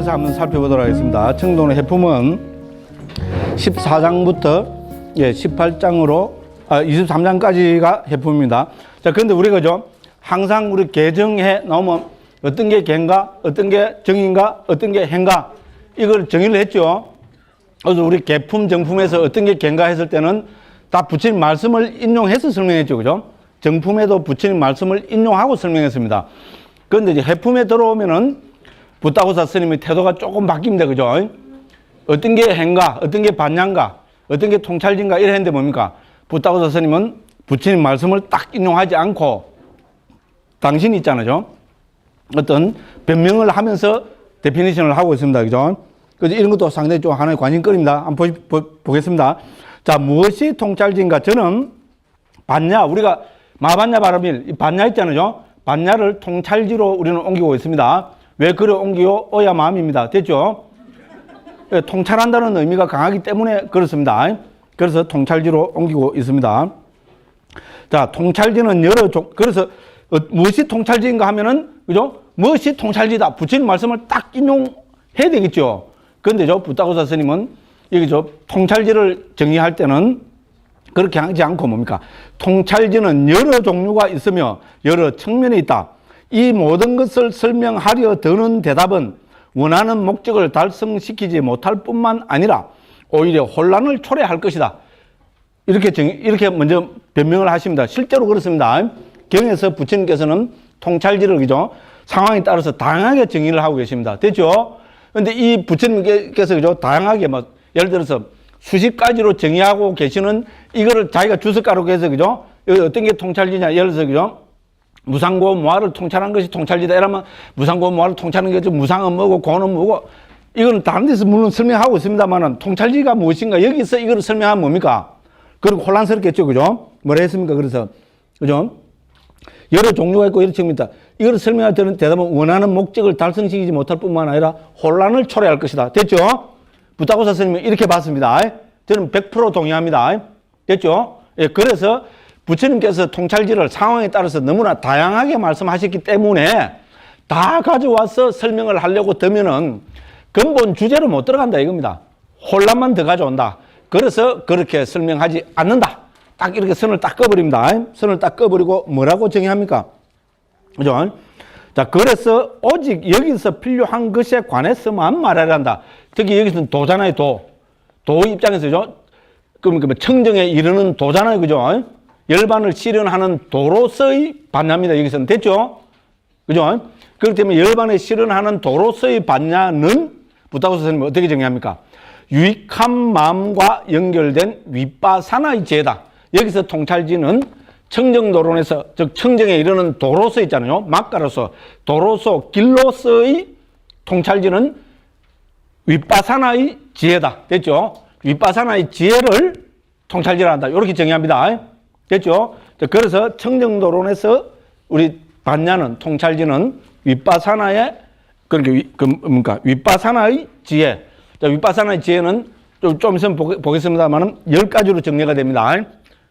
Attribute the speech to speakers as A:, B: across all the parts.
A: 대해서 한번 살펴보도록 하겠습니다. 청동의 해품은 14장부터 18장으로 23장까지가 해품입니다. 자, 그런데 우리가 그죠? 항상 우리 개정해 나오면 어떤 게 개인가, 어떤 게 정인가, 어떤 게 해인가 이걸 정의를 했죠. 그래서 우리 개품, 정품에서 어떤 게 개인가 했을 때는 다 부처님 말씀을 인용해서 설명했죠. 그죠? 정품에도 부처님 말씀을 인용하고 설명했습니다. 그런데 이제 해품에 들어오면은 붓다고사 스님의 태도가 조금 바뀝니다. 그죠? 어떤 게 해인가, 어떤 게 반야인가, 어떤 게 통찰진가 이랬는데 뭡니까? 붓다고사 스님은 부처님 말씀을 딱 인용하지 않고 당신이 있잖아요. 어떤 변명을 하면서 데피니션을 하고 있습니다. 그죠? 그래서 이런 것도 상당히 좀 하나의 관심거리입니다. 한번 보겠습니다. 자, 무엇이 통찰진가? 저는 반야, 우리가 마반야 바라밀, 반야 있잖아요. 반야를 통찰지로 우리는 옮기고 있습니다. 왜 그래 옮기요? 어야 마음입니다. 됐죠? 통찰한다는 의미가 강하기 때문에 그렇습니다. 그래서 통찰지로 옮기고 있습니다. 자, 통찰지는 여러 그래서 무엇이 통찰지인가 하면은, 그죠? 무엇이 통찰지다. 부처님 말씀을 딱 인용해야 되겠죠. 그런데 붓다고사 스님은 여기 통찰지를 정의할 때는 그렇게 하지 않고 뭡니까? 통찰지는 여러 종류가 있으며 여러 측면이 있다. 이 모든 것을 설명하려 드는 대답은 원하는 목적을 달성시키지 못할 뿐만 아니라 오히려 혼란을 초래할 것이다. 이렇게 먼저 변명을 하십니다. 실제로 그렇습니다. 경에서 부처님께서는 통찰지를 그죠? 상황에 따라서 다양하게 정의를 하고 계십니다. 됐죠? 근데 이 부처님께서 그죠? 다양하게 예를 들어서 수십 가지로 정의하고 계시는 이거를 자기가 주석가로 해서 그죠? 여기 어떤 게 통찰지냐? 예를 들어서 그죠? 무상고 무아를 통찰한 것이 통찰지다. 이러면 무상고 무아를 통찰하는 게 무상은 뭐고 고는 뭐고 이거는 다른 데서 물론 설명하고 있습니다만은 통찰지가 무엇인가 여기서 이걸 설명하면 뭡니까? 그리고 혼란스럽겠죠. 그죠? 뭐라 했습니까? 그래서 그죠? 여러 종류가 있고 이런 측면이다. 이걸 설명할 때는 대답은 원하는 목적을 달성시키지 못할 뿐만 아니라 혼란을 초래할 것이다. 됐죠? 붓다고사 스님은 이렇게 봤습니다. 저는 100% 동의합니다. 됐죠? 예, 그래서 부처님께서 통찰지를 상황에 따라서 너무나 다양하게 말씀하셨기 때문에 다 가져와서 설명을 하려고 들면은 근본 주제로 못 들어간다 이겁니다. 혼란만 더 가져온다. 그래서 그렇게 설명하지 않는다. 딱 이렇게 선을 딱 꺼버립니다. 선을 딱 꺼버리고 뭐라고 정의합니까? 그죠? 자, 그래서 오직 여기서 필요한 것에 관해서만 말하려 한다. 특히 여기서는 도잖아요, 도. 도 입장에서죠. 그러니까 청정에 이르는 도잖아요, 그죠? 열반을 실현하는 도로서의 반야입니다. 여기서는 됐죠? 그죠? 그렇기 때문에 열반에 실현하는 도로서의 반야는 붓다고사 스님은 어떻게 정의합니까? 유익한 마음과 연결된 윗바사나의 지혜다. 여기서 통찰지는 청정도론에서, 즉 청정에 이르는 도로서 있잖아요. 막가로서, 도로서, 길로서의 통찰지는 윗바사나의 지혜다. 됐죠? 윗바사나의 지혜를 통찰지라 한다. 이렇게 정의합니다. 됐죠? 그래서 청정도론에서 우리 반야는, 통찰지는 윗바사나의, 그러니까 윗바사나의 지혜. 자, 윗바사나의 지혜는 좀 있으면 보겠습니다만은 10가지로 정리가 됩니다.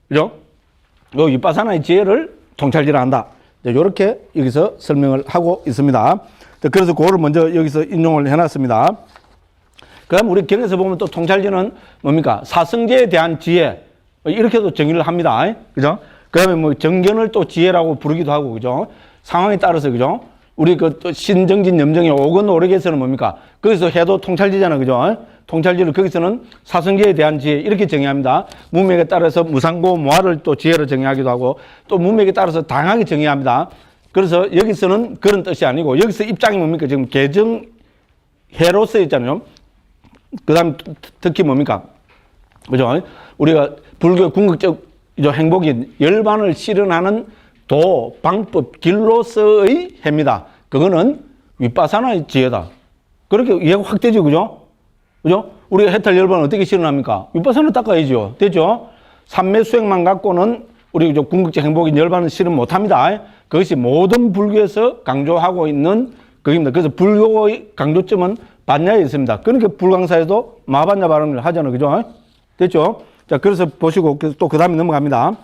A: 그죠? 요 윗바사나의 지혜를 통찰지라 한다. 이렇게 여기서 설명을 하고 있습니다. 그래서 그거를 먼저 여기서 인용을 해놨습니다. 그 다음 우리 경에서 보면 또 통찰지는 뭡니까? 사성제에 대한 지혜. 이렇게도 정의를 합니다. 그죠? 그 다음에 뭐 정견을 또 지혜라고 부르기도 하고, 그죠? 상황에 따라서, 그죠? 우리 또 신정진 염정의 오건 오력에서는 뭡니까? 거기서 해도 통찰지잖아, 그죠? 통찰지를 거기서는 사성제에 대한 지혜 이렇게 정의합니다. 문맥에 따라서 무상고 무아를 또 지혜로 정의하기도 하고 또 문맥에 따라서 다양하게 정의합니다. 그래서 여기서는 그런 뜻이 아니고 여기서 입장이 뭡니까? 지금 개정해로서 있잖아요. 그 다음 특히 뭡니까? 그죠? 우리가 불교 궁극적 행복인 열반을 실현하는 도, 방법, 길로서의 해입니다. 그거는 윗바사나의 지혜다. 그렇게 이해가 확 되죠, 그죠? 그죠? 우리가 해탈 열반을 어떻게 실현합니까? 윗바사나 닦아야죠. 됐죠? 삼매 수행만 갖고는 우리 궁극적 행복인 열반을 실현 못 합니다. 그것이 모든 불교에서 강조하고 있는 그입니다. 그래서 불교의 강조점은 반야에 있습니다. 그러니까 불광사에도 마반야 발언을 하잖아요. 그죠? 됐죠? 자, 그래서 보시고 또 그 다음에 넘어갑니다.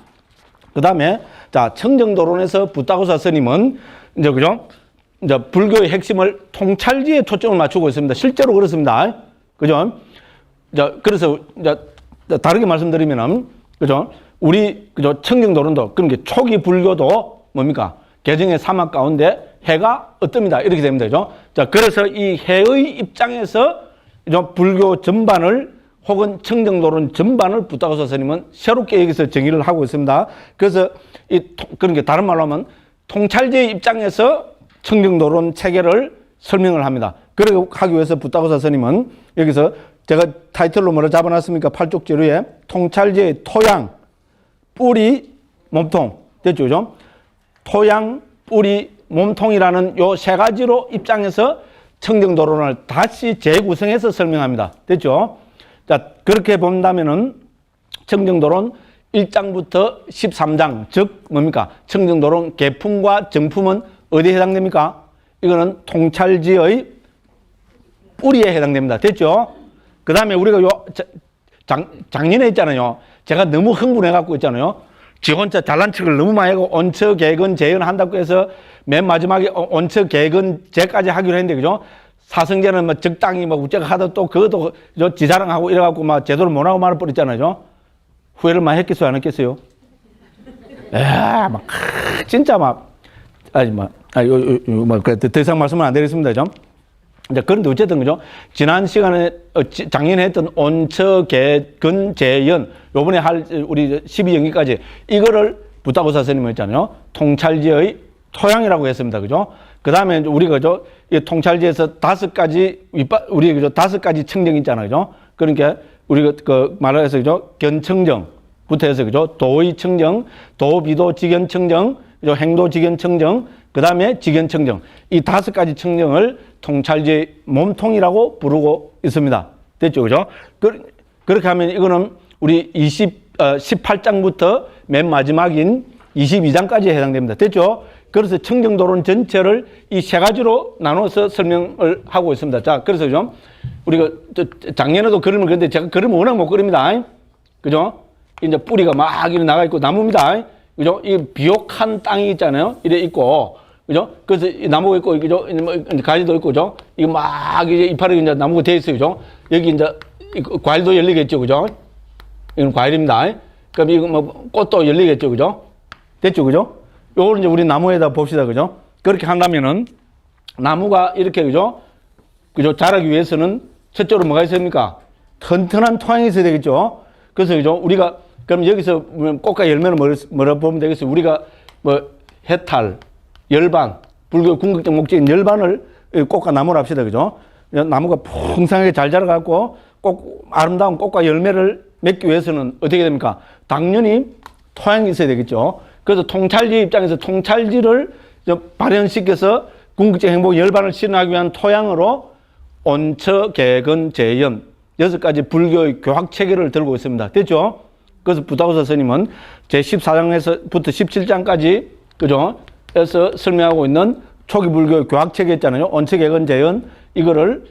A: 그 다음에 자, 청정도론에서 붓다고사 스님은 이제 그죠? 이제 불교의 핵심을 통찰지에 초점을 맞추고 있습니다. 실제로 그렇습니다. 그죠? 자, 그래서 이제 다르게 말씀드리면은, 그죠? 우리, 그죠? 청정도론도, 그런 게 초기 불교도 뭡니까? 개정의 사막 가운데 해가 어떻습니다. 이렇게 됩니다. 그죠? 자, 그래서 이 해의 입장에서 불교 전반을 혹은 청정도론 전반을 부타고사 스님은 새롭게 여기서 정의를 하고 있습니다. 그래서 그런 게 다른 말로 하면 통찰지의 입장에서 청정도론 체계를 설명을 합니다. 그렇게 하기 위해서 부타고사 스님은 여기서 제가 타이틀로 뭐라 잡아놨습니까? 팔쪽지루에 통찰지의 토양, 뿌리, 몸통. 됐죠? 그죠? 토양, 뿌리, 몸통이라는 요 세 가지로 입장해서 청정도론을 다시 재구성해서 설명합니다. 됐죠? 자, 그렇게 본다면은 청정도론 1장부터 13장, 즉 뭡니까? 청정도론 개품과 정품은 어디에 해당됩니까? 이거는 통찰지의 뿌리에 해당됩니다. 됐죠? 그 다음에 우리가 작년에 있잖아요. 제가 너무 흥분해갖고 있잖아요. 지 혼자 잘난 척을 너무 많이 하고 온처, 개근, 재연 한다고 해서 맨 마지막에 온처, 개근, 재까지 하기로 했는데, 그죠? 사성제는 뭐 적당히 뭐 우째가 하다 또 그것도 지자랑하고 이래갖고 막 제대로 못하고 말아버렸잖아요. 후회를 많이 했겠어요? 안 했겠어요? 막, 진짜 막, 더 이상 말씀은 안 드리겠습니다. 좀. 이제 그런데 어쨌든, 그죠? 지난 시간에, 작년에 했던 온처, 개근, 재연, 요번에 할 우리 12연기까지 이거를 부타고사 스님은 했잖아요. 통찰지의 토양이라고 했습니다. 그죠? 그 다음에 우리가 그죠? 이 통찰지에서 5가지, 우리 그죠? 5가지 청정이 있잖아요. 그죠? 그러니까 우리가 그 말을 해서 그죠? 견청정부터 해서 그죠? 도의청정, 도비도 직견청정, 그죠? 행도직견청정, 그 다음에 직견청정. 이 5가지 청정을 통찰지 몸통이라고 부르고 있습니다. 됐죠? 그죠? 그렇게 하면 이거는 우리 18장부터 맨 마지막인 22장까지 해당됩니다. 됐죠? 그래서 청정도론 전체를 이 세 가지로 나눠서 설명을 하고 있습니다. 자, 그래서 좀 우리가 작년에도 그림을 그렸는데 제가 그림을 워낙 못 그립니다. 그죠? 이제 뿌리가 막 이렇게 나가 있고 나무입니다. 그죠? 이 비옥한 땅이 있잖아요. 이래 있고, 그죠? 그래서 이 나무가 있고, 그죠? 가지도 있고, 그죠? 이거 막 이제 이파리 이제 나무가 돼 있어요. 그죠? 여기 이제 과일도 열리겠죠. 그죠? 이건 과일입니다. 그럼 이거 뭐 꽃도 열리겠죠. 그죠? 됐죠. 그죠? 요걸 이제 우리 나무에다 봅시다. 그죠? 그렇게 한다면은 나무가 이렇게, 그죠? 그죠? 자라기 위해서는 첫째로 뭐가 있습니까? 튼튼한 토양이 있어야 되겠죠? 그래서, 그죠? 우리가 그럼 여기서 꽃과 열매는 뭐라 보면 되겠어요? 우리가 뭐 해탈, 열반, 불교 궁극적 목적인 열반을 꽃과 나무로 합시다. 그죠? 나무가 풍성하게 잘 자라갖고 아름다운 꽃과 열매를 맺기 위해서는 어떻게 됩니까? 당연히 토양이 있어야 되겠죠. 그래서 통찰지 입장에서 통찰지를 발현시켜서 궁극적 행복 열반을 실현하기 위한 토양으로 온처, 개근, 재연 6가지 불교의 교학 체계를 들고 있습니다. 됐죠? 그래서 부타고사 스님은 제14장에서부터 17장까지 그죠? 에서 설명하고 있는 초기 불교의 교학 체계 있잖아요. 온처, 개근, 재연 이거를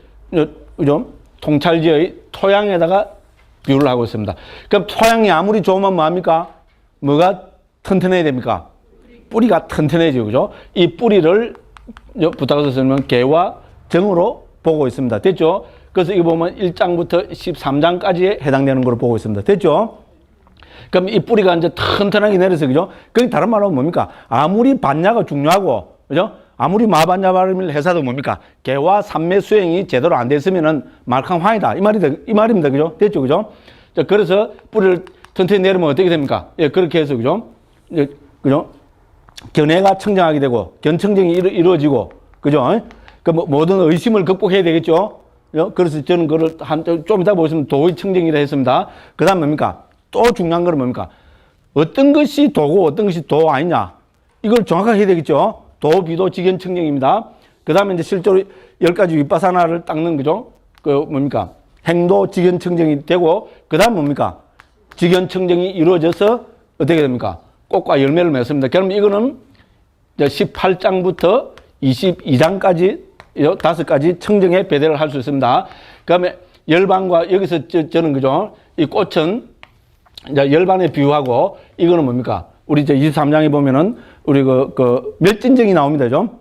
A: 그죠? 통찰지의 토양에다가 비유를 하고 있습니다. 그럼 토양이 아무리 좋으면 뭐합니까? 뭐가 튼튼해야 됩니까? 뿌리가 튼튼해지죠. 그죠? 이 뿌리를 부타고사 스님은 개와 정으로 보고 있습니다. 됐죠? 그래서 이거 보면 1장부터 13장까지에 해당되는 걸로 보고 있습니다. 됐죠? 그럼 이 뿌리가 이제 튼튼하게 내려서, 그죠? 그게 다른 말로 뭡니까? 아무리 반야가 중요하고, 그죠? 아무리 마반야 발음을 해서도 뭡니까? 개와 삼매 수행이 제대로 안 됐으면은 말캉황이다. 이 말입니다. 그죠? 됐죠? 그죠? 자, 그래서 뿌리를 튼튼히 내리면 어떻게 됩니까? 예, 그렇게 해서, 그죠? 그죠? 견해가 청정하게 되고, 견청정이 이루어지고, 그죠? 그 모든 의심을 극복해야 되겠죠? 그죠? 그래서 저는 그걸 좀 이따 보시면 도의 청정이라 했습니다. 그 다음 뭡니까? 또 중요한 건 뭡니까? 어떤 것이 도고 어떤 것이 도 아니냐. 이걸 정확하게 해야 되겠죠? 도, 비도, 직견, 청정입니다. 그 다음에 이제 실제로 10가지 윗바사나를 닦는 거죠? 그 뭡니까? 행도, 직견, 청정이 되고, 그 다음 뭡니까? 직견, 청정이 이루어져서 어떻게 됩니까? 꽃과 열매를 맺습니다. 그럼 이거는 18장부터 22장까지 5가지 청정의 배대를 할 수 있습니다. 그 다음에 열반과 여기서 저는 그죠? 이 꽃은 이제 열반에 비유하고 이거는 뭡니까? 우리 이제 23장에 보면은 우리 그 멸진정이 나옵니다. 좀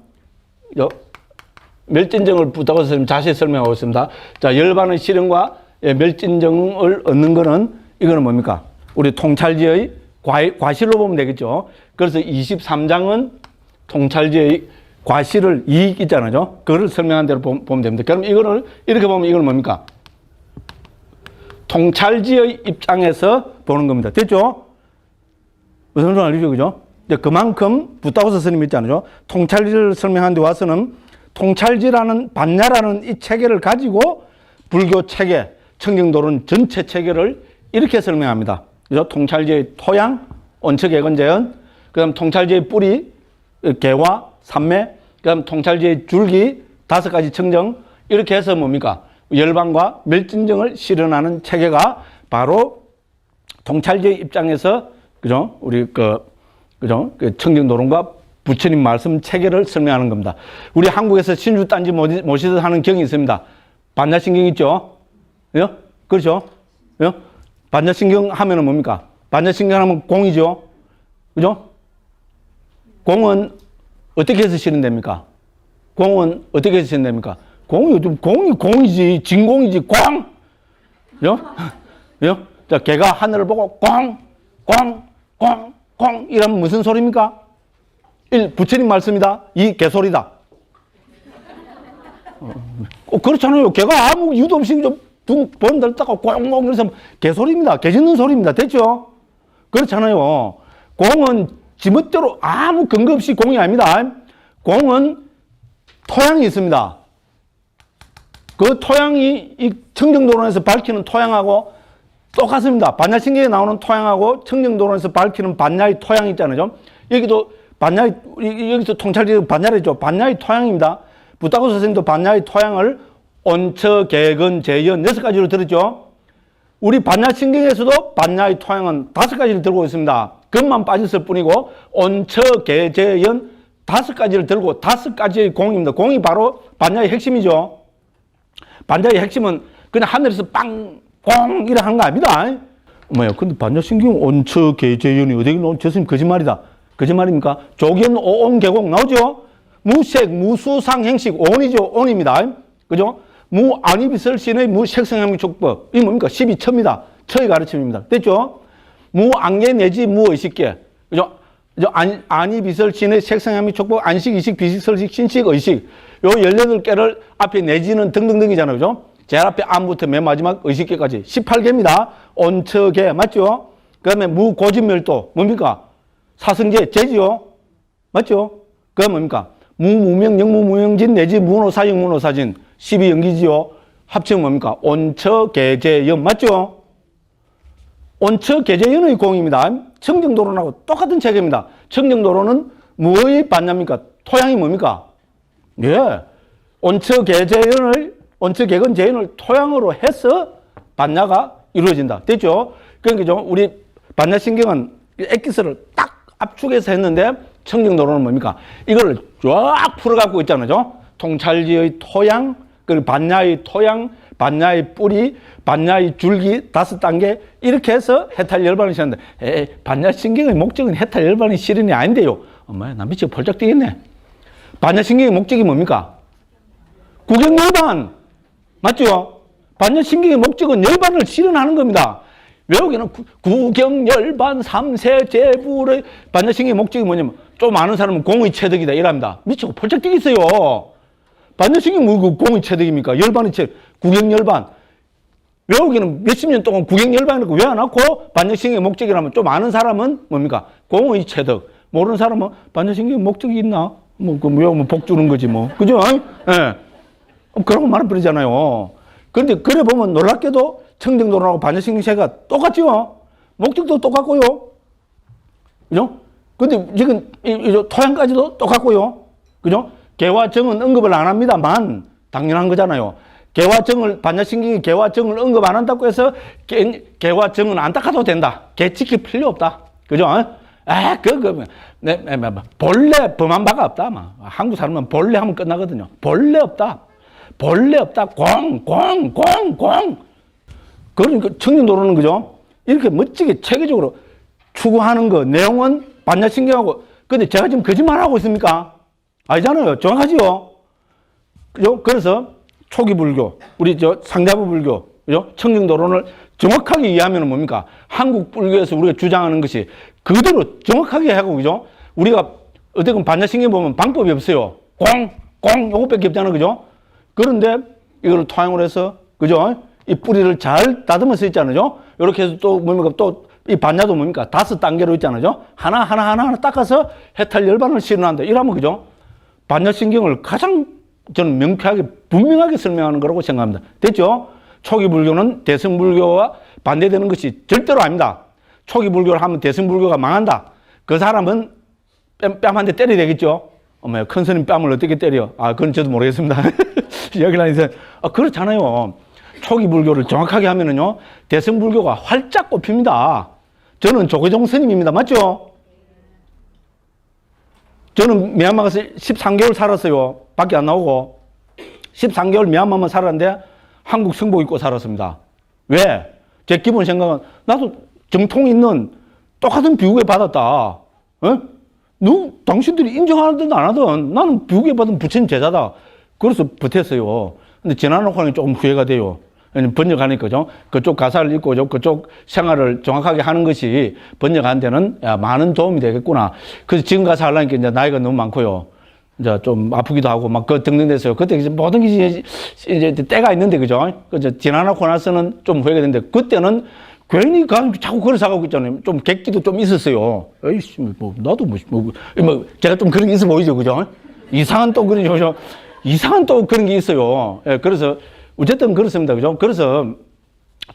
A: 멸진정을 붙다고 선생님 자세히 설명하고 있습니다. 자, 열반의 실현과 멸진정을 얻는 거는 이거는 뭡니까? 우리 통찰지의 과실로 보면 되겠죠. 그래서 23장은 통찰지의 과실을 이익 있잖아요. 그걸 설명한 대로 보면 됩니다. 그럼 이거를 이렇게 보면 이건 뭡니까? 통찰지의 입장에서 보는 겁니다. 됐죠? 무슨 소리 알죠? 그죠? 그만큼 부타우스 스님이 있잖아요. 통찰지를 설명한 데 와서는 통찰지라는 반야라는 이 체계를 가지고 불교 체계, 청정도론 전체 체계를 이렇게 설명합니다. 그죠? 통찰지의 토양, 온척애건재현, 그 다음 통찰지의 뿌리, 개화, 삼매, 그 다음 통찰지의 줄기, 5가지 청정, 이렇게 해서 뭡니까? 열반과 멸진정을 실현하는 체계가 바로 통찰지의 입장에서, 그죠? 우리 그죠? 청정도론과 부처님 말씀 체계를 설명하는 겁니다. 우리 한국에서 신주단지 모시듯 하는 경이 있습니다. 반야신경 있죠? 예? 그렇죠? 예? 반야신경 하면은 뭡니까? 반야신경 하면 공이죠? 그죠? 공은 어떻게 해서 실현됩니까? 공은 어떻게 해서 실현됩니까? 공이 요즘 공이지, 진공이지, 꽝! 그죠? 그죠? 자, 개가 하늘을 보고 꽝! 꽝! 꽝! 꽝! 이러면 무슨 소리입니까? 1. 부처님 말씀이다. 2. 개소리다. 그렇잖아요. 개가 아무 이유도 없이 번 들다가 꽝꽝 이래서 개소리입니다. 개 짖는 소리입니다. 됐죠? 그렇잖아요. 공은 지멋대로 아무 근거 없이 공이 아닙니다. 공은 토양이 있습니다. 그 토양이 이 청정도론에서 밝히는 토양하고 똑같습니다. 반야신경에 나오는 토양하고 청정도론에서 밝히는 반야의 토양이 있잖아요. 여기도 반야의, 여기서 통찰지 반야래죠. 반야의 토양입니다. 부타고 선생님도 반야의 토양을 온처, 개근, 재연 6가지로 들었죠. 우리 반야신경에서도 반야의 토양은 5가지를 들고 있습니다. 금만 빠졌을 뿐이고 온처, 개, 재연 5가지를 들고 5가지의 공입니다. 공이 바로 반야의 핵심이죠. 반야의 핵심은 그냥 하늘에서 빵, 꽝 이래 하는 거 아닙니다. 뭐야? 근데 반야신경 온처, 개, 재연이 어디 나오는 저 선생님 거짓말이다. 거짓말입니까? 조견, 오온, 계공 나오죠? 무색, 무수상, 행식, 온이죠. 온입니다. 그죠? 무안이비설신의 무색성향촉법. 이 뭡니까? 12처입니다. 처의 가르침입니다. 됐죠? 무안개 내지 무의식계. 그죠? 안이비설신의 색성향촉법, 안식, 이식, 비식, 설식, 신식, 의식. 요 18개를 앞에 내지는 등등등이잖아요. 그죠? 제일 앞에 안부터 맨 마지막 의식계까지 18개입니다. 온처계. 맞죠? 그 다음에 무고진멸도. 뭡니까? 사성제, 제지요. 맞죠? 그게 뭡니까? 무무명, 영무무명진, 내지 무노사, 영무노사진. 12연기지요. 합치면 뭡니까? 온처, 계제연. 맞죠? 온처, 계제연의 공입니다. 청정도론하고 똑같은 체계입니다. 청정도론은 무의 반야입니까? 토양이 뭡니까? 예. 온처, 계제연을, 온처, 개근, 제연을 토양으로 해서 반야가 이루어진다. 됐죠? 그러니까 우리 반야신경은 엑기스를 딱 압축해서 했는데 청정도론은 뭡니까? 이거를 쫙 풀어갖고 있잖아요. 통찰지의 토양, 그리고 반야의 토양, 반야의 뿌리, 반야의 줄기 5단계 이렇게 해서 해탈 열반을 실현한다. 반야신경의 목적은 해탈 열반의 실현이 아닌데요. 엄마야, 나 미치고 펄쩍 뛰겠네. 반야신경의 목적이 뭡니까? 구경열반. 맞죠? 반야신경의 목적은 열반을 실현하는 겁니다. 외우기는 구경열반 삼세제불의 반야신경의 목적이 뭐냐면 좀 아는 사람은 공의 체득이다 이랍니다. 미치고 펄쩍 뛰겠어요. 반야신경이 뭐 공의 체득입니까? 열반의 체득. 구경열반. 외우기는 몇십 년 동안 구경열반이라고 외워놓고 반야신경의 목적이라면 좀 아는 사람은 뭡니까? 공의 체득. 모르는 사람은 반야신경의 목적이 있나? 외우면 복 주는 거지 뭐. 그죠? 예. 네. 그러고 말아버리잖아요. 그런데 그래 보면 놀랍게도 청정도론하고 반야신경체가 똑같죠? 목적도 똑같고요. 그죠? 근데 지금 토양까지도 똑같고요. 그죠? 개와 정은 언급을 안 합니다만 당연한 거잖아요. 개와 정을, 반야신경이 개와 정을 언급 안 한다고 해서 개와 정은 안 닦아도 된다. 개 지킬 필요 없다. 그죠? 본래 범한 바가 없다. 한국 사람은 본래 하면 끝나거든요. 본래 없다. 본래 없다. 꽝. 그러니까 청정도론은 그죠? 이렇게 멋지게 체계적으로 추구하는 거, 내용은 반야신경하고, 근데 제가 지금 거짓말하고 있습니까? 아니잖아요. 정확하지요? 그죠? 그래서 초기 불교, 우리 상자부 불교, 그죠? 청정도론을 정확하게 이해하면 뭡니까? 한국 불교에서 우리가 주장하는 것이 그대로 정확하게 하고, 그죠? 우리가 어떻게 반야신경 보면 방법이 없어요. 공, 요것밖에 없잖아요. 그죠? 그런데 이걸 토양으로 해서, 그죠? 이 뿌리를 잘 다듬어 서 있잖아요. 이렇게 해서 또 뭡니까? 또 이 반야도 뭡니까? 5단계로 있잖아요. 하나 닦아서 해탈 열반을 실현한다. 이러면, 그죠? 반야신경을 가장 저는 명쾌하게, 분명하게 설명하는 거라고 생각합니다. 됐죠? 초기 불교는 대승불교와 반대되는 것이 절대로 아닙니다. 초기 불교를 하면 대승불교가 망한다. 그 사람은 뺨 한 대 때려야 되겠죠? 어머야, 큰 스님 뺨을 어떻게 때려? 그건 저도 모르겠습니다. 여기는 이제, 그렇잖아요. 초기 불교를 정확하게 하면은요, 대승불교가 활짝 꼽힙니다. 저는 조계종 스님입니다. 맞죠? 저는 미얀마 가서 13개월 살았어요. 밖에 안 나오고. 13개월 미얀마만 살았는데 한국 성복 입고 살았습니다. 왜? 제 기본 생각은 나도 정통 있는 똑같은 비우게 받았다. 당신들이 인정하든 안 하든 나는 비우게 받은 부처님 제자다. 그래서 버텼어요. 근데 지나놓고는 조금 후회가 돼요. 번역하니까, 그죠? 그쪽 가사를 읽고, 그쪽 생활을 정확하게 하는 것이 번역하는 데는 많은 도움이 되겠구나. 그래서 지금 가서 하려니까 이제 나이가 너무 많고요. 이제 좀 아프기도 하고, 등등됐어요. 그때 이제 모든 게 이제 때가 있는데, 그죠? 그죠? 지나놓고 나서는 좀 후회가 되는데, 그때는 괜히 자꾸 걸어 사가고 있잖아요. 좀 객기도 좀 있었어요. 에이씨, 나도 제가 좀 그런 게 있어 보이죠, 그죠? 이상한 또 그런 게 있어요. 예, 그래서, 어쨌든 그렇습니다. 그죠? 그래서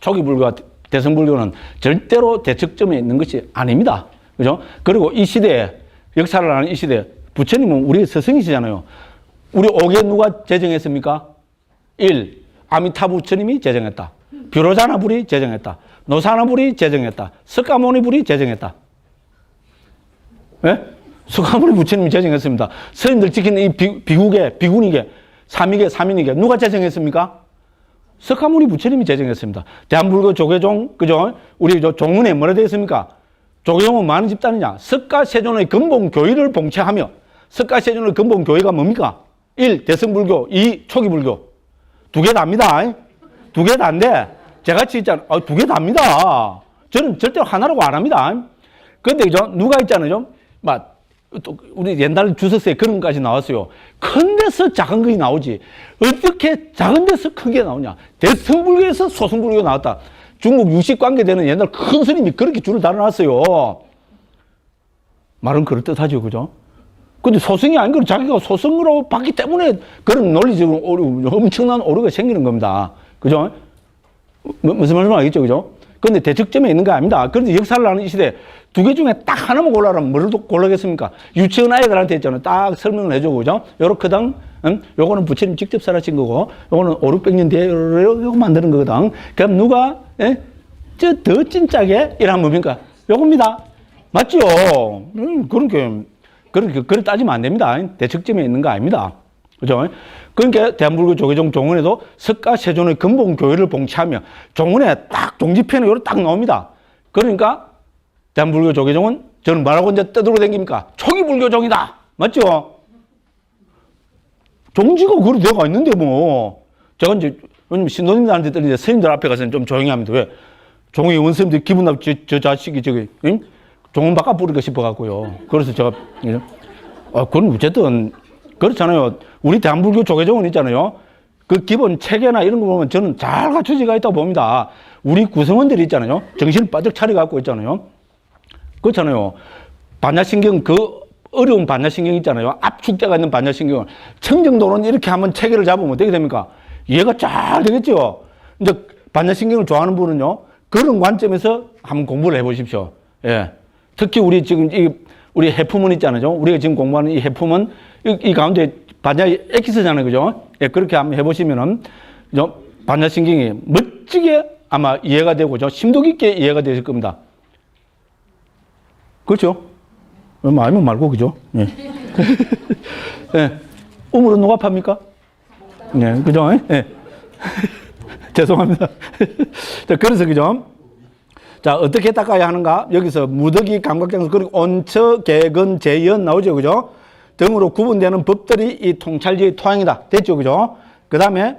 A: 초기 불교와 대승불교는 절대로 대척점에 있는 것이 아닙니다. 그죠? 그리고 이 시대에, 역사를 하는 이 시대에, 부처님은 우리 스승이시잖아요. 우리 옥에 누가 제정했습니까? 1. 아미타부 부처님이 제정했다. 비로자나불이 제정했다. 노사나불이 제정했다. 석가모니불이 제정했다. 예? 석가모니 부처님이 제정했습니다. 스님들 지키는 이 비국에, 비군이게, 삼인이게 누가 제정했습니까? 석가모니 부처님이 제정했습니다. 대한불교 조계종, 그죠? 우리 종문에 뭐라 되어 있습니까? 조계종은 많은 집단이냐? 석가세존의 근본 교의를 봉체하며, 석가세존의 근본 교의가 뭡니까? 1. 대승불교, 2. 초기불교. 두 개 답니다. 두 개 다인데, 제같이 있잖아요. 두 개 답니다. 저는 절대로 하나라고 안 합니다. 그런데, 그죠? 누가 있잖아요. 또 우리 옛날 주석서에 그런 것까지 나왔어요. 큰 데서 작은 것이 나오지. 어떻게 작은 데서 큰 게 나오냐. 대승불교에서 소승불교가 나왔다. 중국 유식관계 되는 옛날 큰 스님이 그렇게 줄을 달아놨어요. 말은 그럴듯하죠. 그죠? 근데 소승이 아닌 걸 자기가 소승으로 봤기 때문에 그런 논리적으로 엄청난 오류가 생기는 겁니다. 그죠? 무슨 말씀 알겠죠? 그죠? 근데 대척점에 있는 거 아닙니다. 그런데 역사를 하는 이 시대에 두 개 중에 딱 하나만 고르라면 뭐를 고르겠습니까? 유치원 아이들한테 있잖아요. 딱 설명을 해주고, 그죠? 요렇거든. 요거는 부처님 직접 살아신 거고, 요거는 5, 600년 뒤에 요거 만드는 거거든. 그럼 누가, 더 진짜게 이러면 뭡니까? 요겁니다. 맞죠? 그렇게 따지면 안 됩니다. 대척점에 있는 거 아닙니다. 그죠? 그러니까 대한불교 조계종 종언에도 석가세존의 근본 교의를 봉치하며 종언에 딱 종지편에 요렇게 딱 나옵니다. 그러니까 대한불교 조계종은 저는 뭐라고 이제 떠들고 다닙니까? 초기불교종이다. 맞죠? 종지가 그렇게 되어가 있는데 뭐. 제가 이제 신도님들한테 이제 스님들 앞에 가서는 좀 조용히 합니다. 왜? 종의 원스님들 기분 나쁘 저 자식이 종은 바꿔 부르고 싶어갖고요. 그래서 제가 그건 어쨌든 그렇잖아요. 우리 대한불교 조계종은 있잖아요. 그 기본 체계나 이런 거 보면 저는 잘 갖춰지가 있다고 봅니다. 우리 구성원들이 있잖아요. 정신을 바짝 차려갖고 있잖아요. 그렇잖아요. 반야신경, 그 어려운 반야신경 있잖아요. 압축대가 있는 반야신경을 청정도는 이렇게 한번 체계를 잡으면 어떻게 됩니까? 이해가 잘 되겠죠. 이제 반야신경을 좋아하는 분은요. 그런 관점에서 한번 공부를 해보십시오. 예. 특히 우리 지금 우리 해품은 있잖아요. 우리가 지금 공부하는 이 해품은 이 가운데 반야 엑기스잖아요. 그죠? 예, 그렇게 한번 해보시면은 반야신경이 멋지게 아마 이해가 되고 심도 깊게 이해가 되실 겁니다. 그렇죠? 알면 말고, 그죠? 예. 예. 우물은 누가 팝니까? 예, 그죠? 예. 죄송합니다. 자, 그래서, 그죠? 자, 어떻게 닦아야 하는가? 여기서 무더기, 감각장소, 그리고 온처, 개근, 재연 나오죠, 그죠? 등으로 구분되는 법들이 이 통찰지의 토양이다. 됐죠? 그죠? 그 다음에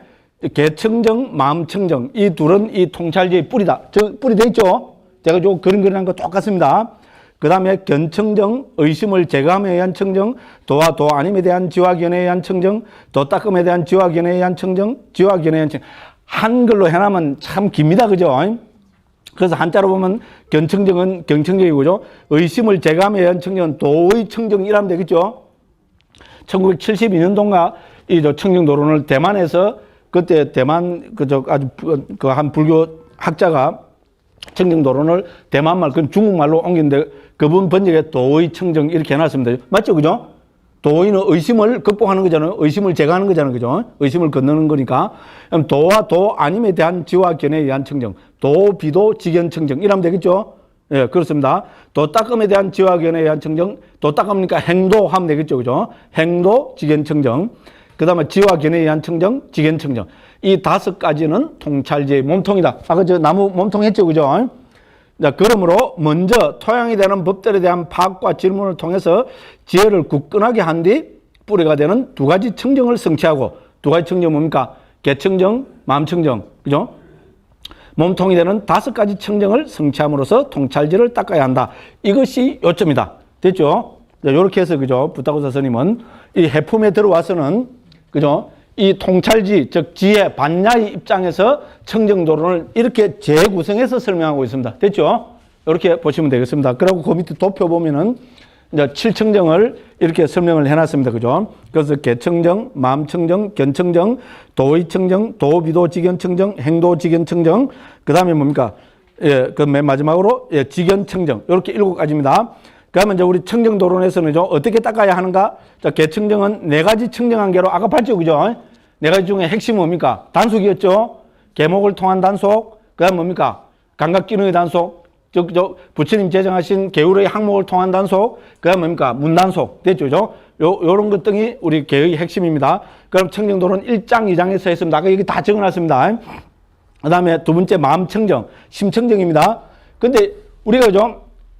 A: 계청정, 마음청정. 이 둘은 이 통찰지의 뿌리다. 뿌리 돼 있죠? 제가 저 그런 거 똑같습니다. 그 다음에 견청정, 의심을 제거함에 의한 청정, 도와 도 아님에 대한 지화견에 의한 청정, 도 닦음에 대한 지화견에 의한 청정, 지화견에 의한 청정. 한글로 해놔면 참 깁니다. 그죠? 그래서 한자로 보면 견청정은 경청정이고죠. 의심을 제거함에 의한 청정은 도의 청정이라면 되겠죠. 1972년도인가 이 청정도론을 대만에서 그때 대만 아주 한 불교 학자가 청정도론을 대만말, 그건 중국말로 옮겼는데 그분 번역에 도의 청정 이렇게 해놨습니다. 맞죠? 그죠? 도의는 의심을 극복하는 거잖아요. 의심을 제거하는 거잖아요. 그죠? 의심을 건너는 거니까. 그럼 도와 도 아님에 대한 지와 견에 의한 청정. 도, 비도, 지견 청정. 이러면 되겠죠? 예, 그렇습니다. 도 닦음에 대한 지와 견에 의한 청정. 도 닦음이니까 행도 하면 되겠죠. 그죠? 행도, 지견 청정. 그 다음에 지와 견에 의한 청정, 지견 청정. 이 5가지는 통찰지의 몸통이다. 아까 저 나무 몸통 했죠. 그죠? 자, 그러므로 먼저 토양이 되는 법들에 대한 파악과 질문을 통해서 지혜를 굳건하게 한 뒤 뿌리가 되는 2가지 청정을 성취하고, 2가지 청정 뭡니까? 계청정, 마음청정. 그죠? 몸통이 되는 5가지 청정을 성취함으로써 통찰지를 닦아야 한다. 이것이 요점이다. 됐죠? 자, 요렇게 해서, 그죠? 부타고사 스님은 이 해품에 들어와서는, 그죠? 이 통찰지, 즉 지혜, 반야의 입장에서 청정도론을 이렇게 재구성해서 설명하고 있습니다. 됐죠? 이렇게 보시면 되겠습니다. 그리고 그 밑에 도표 보면은 이제 7청정을 이렇게 설명을 해놨습니다. 그죠? 그래서 계청정, 마음청정, 견청정, 도의청정, 도비도 지견청정, 행도 지견청정, 그 다음에 뭡니까? 예, 그 맨 마지막으로 예, 지견청정. 이렇게 7가지입니다. 그러면 이제 우리 청정도론에서는 어떻게 닦아야 하는가? 자, 계청정은 4가지 청정한 개로 아까 봤죠? 그죠? 4가지 중에 핵심은 뭡니까? 단속이었죠? 계목을 통한 단속, 그 다음 뭡니까? 감각기능의 단속, 부처님 제정하신 계율의 항목을 통한 단속, 그 다음 뭡니까? 문단속. 됐죠? 요런 것 등이 우리 계의 핵심입니다. 그럼 청정도론 1장, 2장에서 했습니다. 아까 여기 다 적어놨습니다. 그 다음에 2번째 마음청정, 심청정입니다. 근데 우리가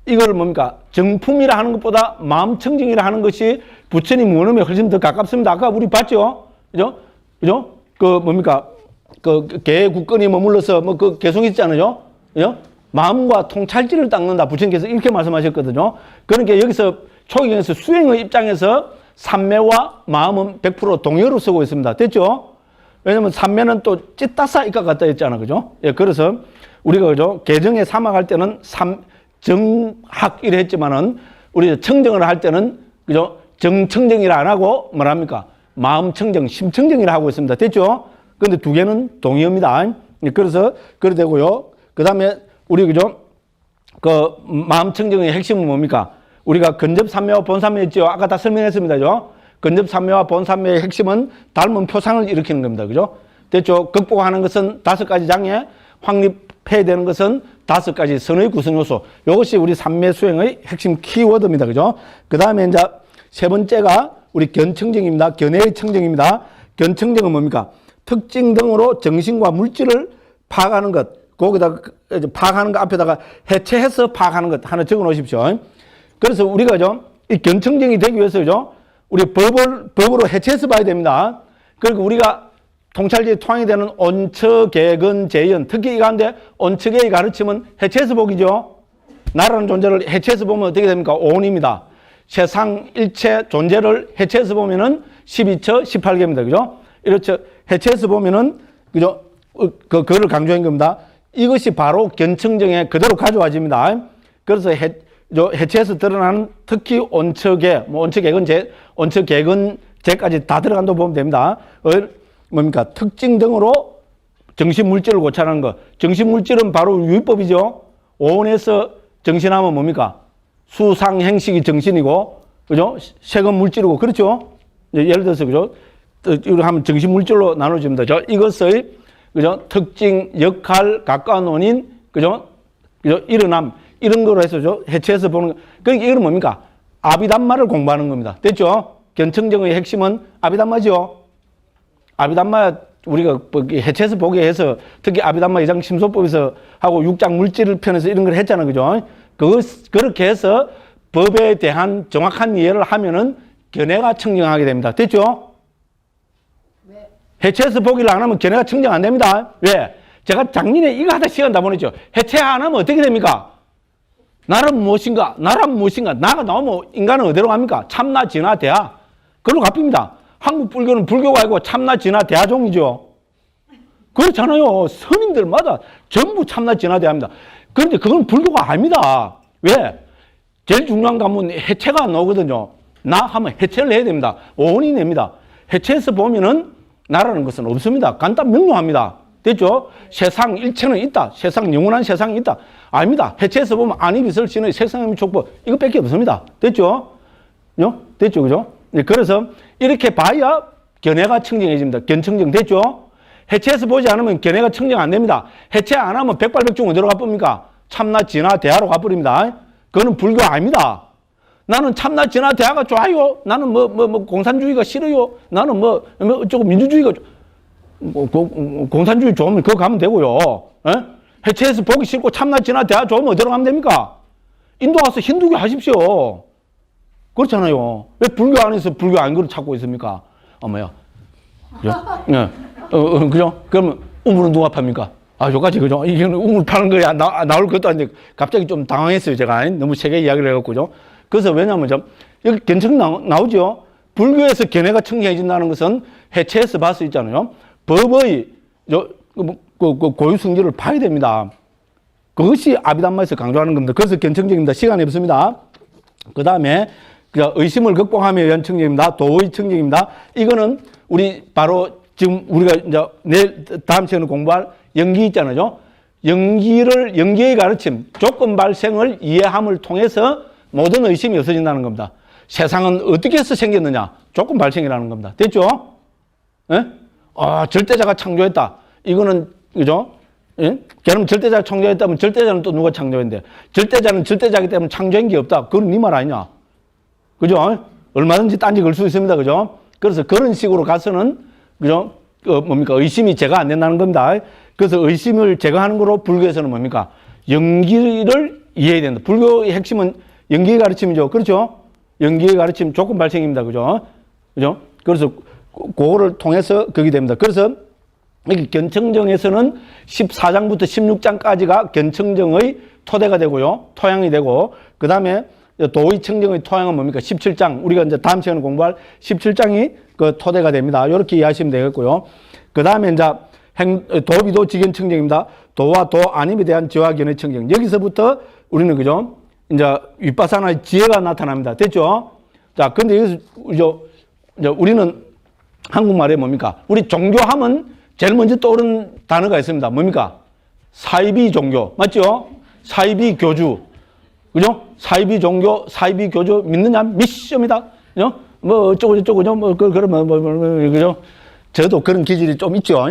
A: 이걸 뭡니까? 정품이라 하는 것보다 마음청정이라 하는 것이 부처님 원음에 훨씬 더 가깝습니다. 아까 우리 봤죠? 그죠? 그죠? 그 뭡니까? 개의 굳건히 머물러서 그 개성 있잖아요. 그죠? 마음과 통찰지를 닦는다. 부처님께서 이렇게 말씀하셨거든요. 그러니까 여기서 초경에서 수행의 입장에서 삼매와 마음은 100% 동의어로 쓰고 있습니다. 됐죠? 왜냐면 삼매는 또 찌따싸 이까 같다 했잖아. 그죠? 예, 그래서 우리가 그죠? 개정에 사막할 때는 정학 이래 했지만은 우리 청정을 할 때는 그죠? 정청정이라 안 하고 뭐랍니까? 마음청정, 심청정이라 하고 있습니다. 됐죠? 근데 2개는 동의어입니다. 그래서 그래 되고요. 그다음에 우리 그죠? 그 마음청정의 핵심은 뭡니까? 우리가 근접삼매와 본삼매 했죠? 아까 다 설명했습니다. 그죠? 근접삼매와 본삼매의 핵심은 닮은 표상을 일으키는 겁니다. 그죠? 됐죠? 극복하는 것은 5가지 장애, 확립해야 되는 것은 5가지 선의 구성 요소. 이것이 우리 삼매 수행의 핵심 키워드입니다. 그죠? 그 다음에 이제 3번째가 우리 견청정입니다. 견해의 청정입니다. 견청정은 뭡니까? 특징 등으로 정신과 물질을 파악하는 것. 거기다 파악하는 것 앞에다가 해체해서 파악하는 것 하나 적어 놓으십시오. 그래서 우리가 이 견청정이 되기 위해서죠. 우리 법으로 해체해서 봐야 됩니다. 그리고 우리가 통찰지의 토양이 되는 온처계근 재현, 특히 이 가운데 온처계의 가르침은 해체해서 보기죠. 나라는 존재를 해체해서 보면 어떻게 됩니까? 오온입니다. 세상 일체 존재를 해체해서 보면은 12처 18개입니다. 그죠? 이렇죠. 해체해서 보면은 그죠? 그거를 강조한 겁니다. 이것이 바로 견청정에 그대로 가져와집니다. 그래서 해체해서 드러나는 특히 온처계, 온처계근제까지 다 들어간다고 보면 됩니다. 뭡니까? 특징 등으로 정신물질을 고찰하는 것. 정신물질은 바로 유의법이죠. 오온에서 정신하면 뭡니까? 수상행식이 정신이고, 그죠? 색은 물질이고, 그렇죠? 예를 들어서, 그죠? 이거 하면 정신물질로 나눠집니다. 이것의, 그죠? 특징, 역할, 가까운 원인, 그죠? 일어남, 이런 거로 해서, 해체해서 보는 거. 그러니까 이건 뭡니까? 아비담마를 공부하는 겁니다. 됐죠? 견청정의 핵심은 아비담마죠. 아비담마 우리가 해체해서 보게 해서 특히 아비담마 2장 심소법에서 하고 6장 물질 편에서 이런 걸 했잖아요. 그죠? 그렇게 해서 법에 대한 정확한 이해를 하면은 견해가 청정하게 됩니다. 됐죠? 해체해서 보기를 안 하면 견해가 청정 안 됩니다. 왜? 제가 작년에 이거 하다 시간 다 보냈죠. 해체 안 하면 어떻게 됩니까? 나는 무엇인가? 나란 무엇인가? 나가 나오면 인간은 어디로 갑니까? 참나, 진화, 대하. 그걸로 갚습니다. 한국 불교는 불교가 아니고 참나, 진화, 대하종이죠. 그렇잖아요. 스님들마다 전부 참나, 진화, 대하입니다. 그런데 그건 불교가 아닙니다. 왜? 제일 중요한 관문 해체가 안 나오거든요. 나 하면 해체를 해야 됩니다. 오온이 냅니다. 해체해서 보면은 나라는 것은 없습니다. 간단 명료합니다. 됐죠? 세상 일체는 있다. 세상 영원한 세상이 있다. 아닙니다. 해체해서 보면 안이비설 신의 세상의 촉법 이것밖에 없습니다. 됐죠? 됐죠? 그죠? 네, 그래서 이렇게 봐야 견해가 청정해집니다. 견청정 됐죠? 해체해서 보지 않으면 견해가 청정 안 됩니다. 해체 안 하면 백발백중 어디로 가버립니까? 참나, 진화, 대하로 가버립니다. 그거는 불교 아닙니다. 나는 참나, 진화, 대하가 좋아요. 나는 공산주의가 싫어요. 나는 어쩌고 민주주의가 공산주의 좋으면 그거 가면 되고요. 에? 해체해서 보기 싫고 참나, 진화, 대하 좋으면 어디로 가면 됩니까? 인도 가서 힌두교 하십시오. 그렇잖아요. 왜 불교 안에서 불교 아닌 걸 찾고 있습니까? 어머야. 그죠? 네. 그죠? 그러면 우물은 누가 팝니까? 아, 요까지, 그죠? 이게 우물 파는 거야. 나올 것도 아닌데 갑자기 좀 당황했어요. 제가. 너무 세게 이야기를 해갖고, 그죠? 그래서 왜냐면 여기 견청 나오죠? 불교에서 견해가 청정해진다는 것은 해체해서 봤을 수 있잖아요. 법의 고유 성질을 봐야 됩니다. 그것이 아비담마에서 강조하는 겁니다. 그래서 견청정입니다. 시간이 없습니다. 그 다음에 의심을 극복하며 위한 청정입니다. 도의 청정입니다. 이거는 우리 바로 지금 우리가 이제 내일 다음 시간에 공부할 연기 있잖아요. 연기의 가르침, 조건 발생을 이해함을 통해서 모든 의심이 없어진다는 겁니다. 세상은 어떻게 해서 생겼느냐? 조건 발생이라는 겁니다. 됐죠? 예? 절대자가 창조했다. 이거는, 그죠? 예? 그럼 절대자가 창조했다면 절대자는 또 누가 창조했는데? 절대자는 절대자이기 때문에 창조한 게 없다. 그건 네 말 아니냐? 그죠? 얼마든지 딴지 걸 수 있습니다. 그죠? 그래서 그런 식으로 가서는, 그죠? 의심이 제가 안 된다는 겁니다. 그래서 의심을 제거하는 거로 불교에서는 뭡니까? 연기를 이해해야 된다. 불교의 핵심은 연기의 가르침이죠. 그렇죠? 연기의 가르침 조건 발생입니다. 그죠? 그죠? 그래서 그거를 통해서 그게 됩니다. 그래서 여기 견청정에서는 14장부터 16장까지가 견청정의 토대가 되고요. 토양이 되고, 그 다음에 도의 청정의 토양은 뭡니까? 17장. 우리가 이제 다음 시간에 공부할 17장이 그 토대가 됩니다. 이렇게 이해하시면 되겠고요. 그 다음에 이제 도비도 지견청정입니다. 도와 도 아님에 대한 지와 견해 청정. 여기서부터 우리는 그죠? 이제 윗바사나의 지혜가 나타납니다. 됐죠? 자, 근데 여기서 이제 우리는 한국말에 뭡니까? 우리 종교하면 제일 먼저 떠오르는 단어가 있습니다. 뭡니까? 사이비 종교. 맞죠? 사이비 교주. 그죠? 사이비 종교, 사이비 교주 믿느냐? 믿습니다. 그죠? 어쩌고, 그죠? 저도 그런 기질이 좀 있죠.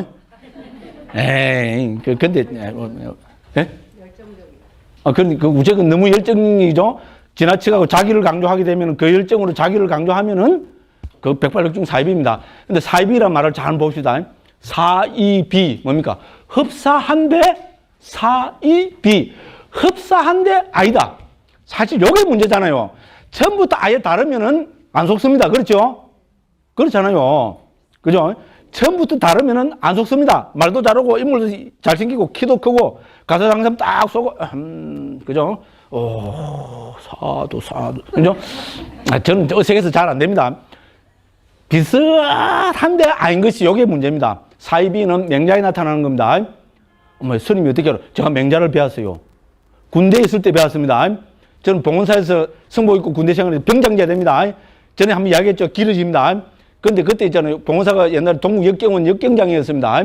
A: 근데, 예? 그러니까 우체국 너무 열정이죠. 지나치고 자기를 강조하게 되면 그 열정으로 자기를 강조하면은 그 백발백중 사이비입니다. 근데 사이비란 말을 잘 봅시다. 사이비 뭡니까? 흡사한데 사이비. 흡사한데 아니다. 사실 요게 문제잖아요. 처음부터 아예 다르면은 안 속습니다. 그렇죠? 그렇잖아요. 그죠? 처음부터 다르면은 안 속습니다. 말도 잘하고 인물도 잘생기고 키도 크고 가사 장삼 딱 쏘고 그죠? 사도 그죠? 저는 어색해서 잘 안 됩니다. 비슷한데 아닌 것이 요게 문제입니다. 사이비는 맹자에 나타나는 겁니다. 스님이 어떻게 알아? 제가 맹자를 배웠어요. 군대에 있을 때 배웠습니다. 저는 봉원사에서 승복 입고 군대 생활에서 병장제가 됩니다. 전에 한번 이야기했죠. 길어집니다. 근데 그때 있잖아요. 봉원사가 옛날에 동국역경원 역경장이었습니다.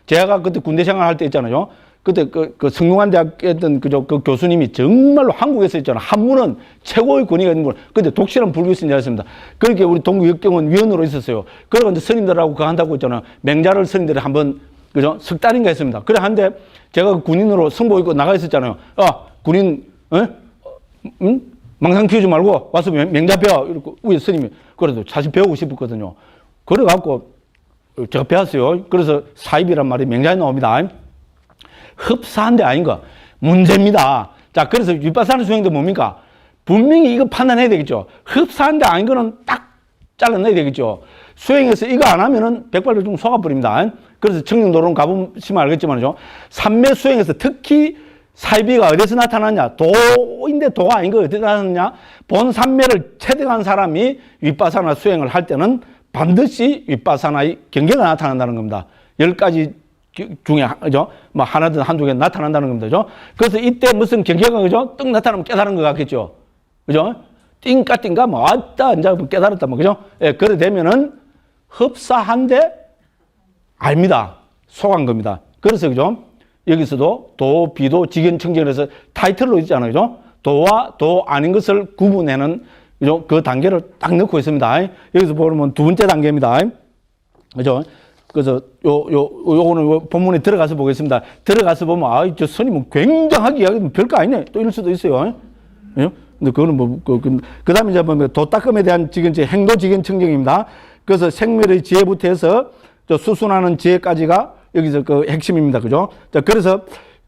A: 제가 그때 군대 생활할 때 있잖아요. 그때 그 성균관대학교 했던 그 교수님이 정말로 한국에서 있잖아요. 한문은 최고의 권위가 있는 분. 근데 독실한 불교 신자였습니다. 그렇게 우리 동국역경원 위원으로 있었어요. 그러고 이제 스님들하고 그거 한다고 했잖아요. 맹자를 스님들이 한번, 그죠? 석 달인가 했습니다. 그래, 한데 제가 군인으로 승복 입고 나가 있었잖아요. 군인, 망상 피우지 말고 와서 맹자 배워. 이렇게 우리 스님이. 그래도 사실 배우고 싶었거든요. 그래갖고 제가 배웠어요. 그래서 사입이란 말이 맹자에 나옵니다. 흡사한데 아닌가? 문제입니다. 자, 그래서 윗바사나 수행도 뭡니까? 분명히 이거 판단해야 되겠죠. 흡사한데 아닌 거는 딱 잘라내야 되겠죠. 수행해서 이거 안 하면은 백발백중 속아버립니다. 그래서 청정도로는 가보시면 알겠지만요. 삼매 수행에서 특히 사이비가 어디서 나타나냐? 도인데 도가 아닌 거 어디서 나타나냐? 본 삼매를 체득한 사람이 윗바사나 수행을 할 때는 반드시 윗바사나의 경계가 나타난다는 겁니다. 10가지 중에, 그죠? 뭐 하나든 한두 개 나타난다는 겁니다. 그죠? 그래서 이때 무슨 경계가, 그죠? 떡 나타나면 깨달은 것 같겠죠? 그죠? 띵까, 뭐, 왔다, 이제 깨달았다, 뭐, 그죠? 예, 그래 되면은 흡사한데 압니다. 속한 겁니다. 그래서, 그죠? 여기서도 도, 비도, 직연청정에서 타이틀로 있잖아요. 그죠? 도와 도 아닌 것을 구분하는, 그죠? 그 단계를 딱 넣고 있습니다. 여기서 보면 두 번째 단계입니다. 그죠? 그래서 요거는 본문에 들어가서 보겠습니다. 들어가서 보면, 아, 저 스님은 굉장하게 이야기하면 별거 아니네. 또 이럴 수도 있어요. 그죠? 근데 그거는 뭐, 그 다음에 이제 보면 도닦음에 대한 행도 직연청정입니다. 그래서 생멸의 지혜부터 해서 저 수순하는 지혜까지가 여기서 그 핵심입니다. 그죠? 자, 그래서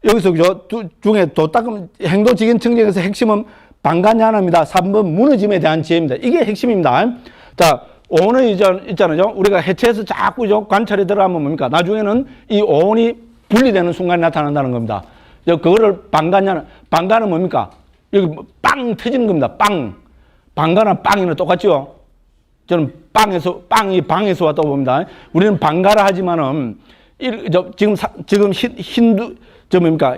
A: 여기서 그죠? 중에 도닦음, 행도 직연청정에서 핵심은 방간야나입니다. 3번 무너짐에 대한 지혜입니다. 이게 핵심입니다. 자, 오온은 있잖아요. 우리가 해체해서 자꾸 관찰에 들어가면 뭡니까? 나중에는 이 오온이 분리되는 순간이 나타난다는 겁니다. 그거를 방간야나, 방간은 뭡니까? 여기 빵 터지는 겁니다. 빵. 방가나 빵이나 똑같죠? 저는 빵이 방에서 왔다고 봅니다. 우리는 방가라 하지만은, 지금 힌두,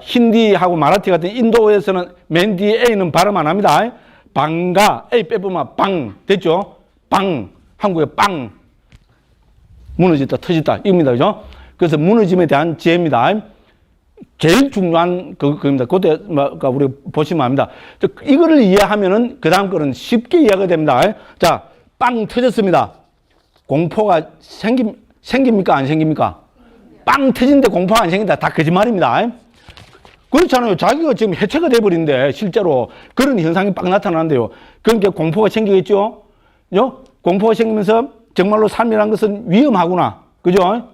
A: 힌디하고 마라티 같은 인도에서는 맨 뒤에 A는 발음 안 합니다. 방가, A 빼보면 빵. 됐죠? 빵. 한국에 빵. 무너졌다, 터졌다. 이겁니다. 그죠? 그래서 무너짐에 대한 지혜입니다. 제일 중요한 그겁니다. 그때 우리 보시면 압니다. 이거를 이해하면은 그 다음 거는 쉽게 이해가 됩니다. 자, 빵 터졌습니다. 공포가 생깁니까? 안 생깁니까? 빵 터진데 공포가 안 생긴다. 다 거짓말입니다. 그렇잖아요. 자기가 지금 해체가 돼버린데 실제로 그런 현상이 빡 나타나는데요. 그러니까 공포가 생기겠죠? 그죠? 공포가 생기면서 정말로 삶이라는 것은 위험하구나. 그죠?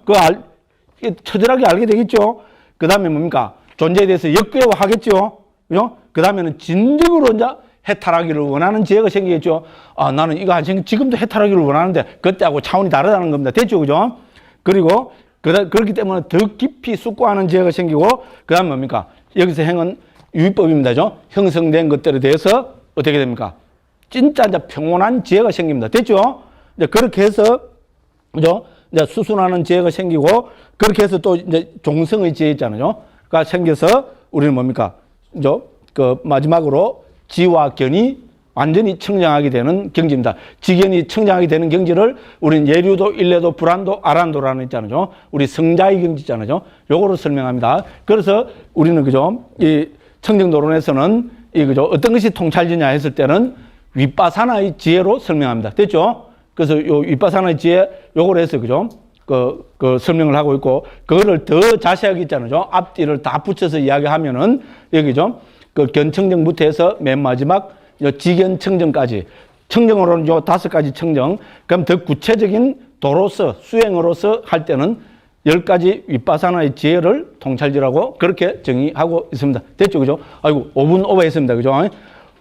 A: 처절하게 알게 되겠죠? 그 다음에 뭡니까? 존재에 대해서 역겨워하겠죠? 그죠? 그 다음에는 진정으로 이제 해탈하기를 원하는 지혜가 생기겠죠? 아, 나는 이거 안 생기, 지금도 해탈하기를 원하는데, 그때하고 차원이 다르다는 겁니다. 됐죠? 그죠? 그리고, 그렇기 때문에 더 깊이 숙고하는 지혜가 생기고, 그 다음에 뭡니까? 여기서 행은 유의법입니다. 그죠? 형성된 것들에 대해서 어떻게 됩니까? 진짜 이제 평온한 지혜가 생깁니다. 됐죠? 이제 그렇게 해서, 그죠? 이제 수순하는 지혜가 생기고, 그렇게 해서 또 이제 종성의 지혜 있잖아요. 가 생겨서 우리는 뭡니까? 그 마지막으로 지와 견이 완전히 청정하게 되는 경지입니다. 지견이 청정하게 되는 경지를 우리는 예류도, 일례도, 불안도, 아란도라는 있잖아요. 우리 성자의 경지 있잖아요. 요거로 설명합니다. 그래서 우리는 그죠? 이 청정도론에서는 그죠? 어떤 것이 통찰지냐 했을 때는 윗바사나의 지혜로 설명합니다. 됐죠? 그래서 요 윗바사나의 지혜 요걸 해서 그죠? 그 설명을 하고 있고, 그거를 더 자세하게 있잖아요. 앞뒤를 다 붙여서 이야기하면은, 여기죠. 그 견청정부터 해서 맨 마지막 지견청정까지. 청정으로는 요 5가지 청정. 그럼 더 구체적인 도로서, 수행으로서 할 때는 10가지 윗바사나의 지혜를 통찰지라고 그렇게 정의하고 있습니다. 됐죠? 그죠? 아이고, 5분 오버했습니다. 그죠?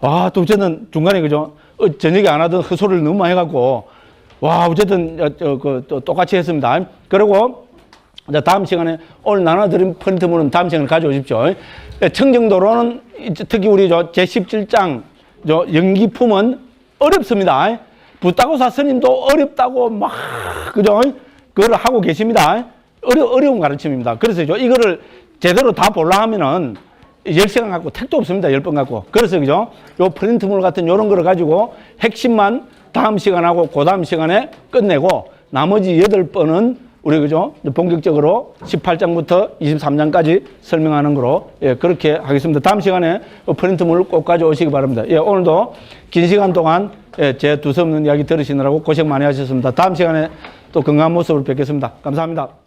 A: 와, 또 저는 중간에 그죠? 저녁에 안 하던 헛소리를 너무 많이 해갖고, 와, 어쨌든, 또 똑같이 했습니다. 그리고, 다음 시간에 오늘 나눠드린 포인트물은 다음 시간에 가져오십시오. 청정도로는 특히 우리 제17장, 연기품은 어렵습니다. 부타고사 스님도 어렵다고 막, 그죠? 그걸 하고 계십니다. 어려운 가르침입니다. 그래서 이거를 제대로 다 보려 하면은 10시간 갖고 택도 없습니다. 10번 갖고. 그래서 그죠? 요 프린트물 같은 요런 거를 가지고 핵심만 다음 시간하고 그 다음 시간에 끝내고 나머지 8번은 우리 그죠? 본격적으로 18장부터 23장까지 설명하는 거로 예, 그렇게 하겠습니다. 다음 시간에 프린트물 꼭 가져오시기 바랍니다. 예, 오늘도 긴 시간 동안 예, 제 두서없는 이야기 들으시느라고 고생 많이 하셨습니다. 다음 시간에 또 건강한 모습으로 뵙겠습니다. 감사합니다.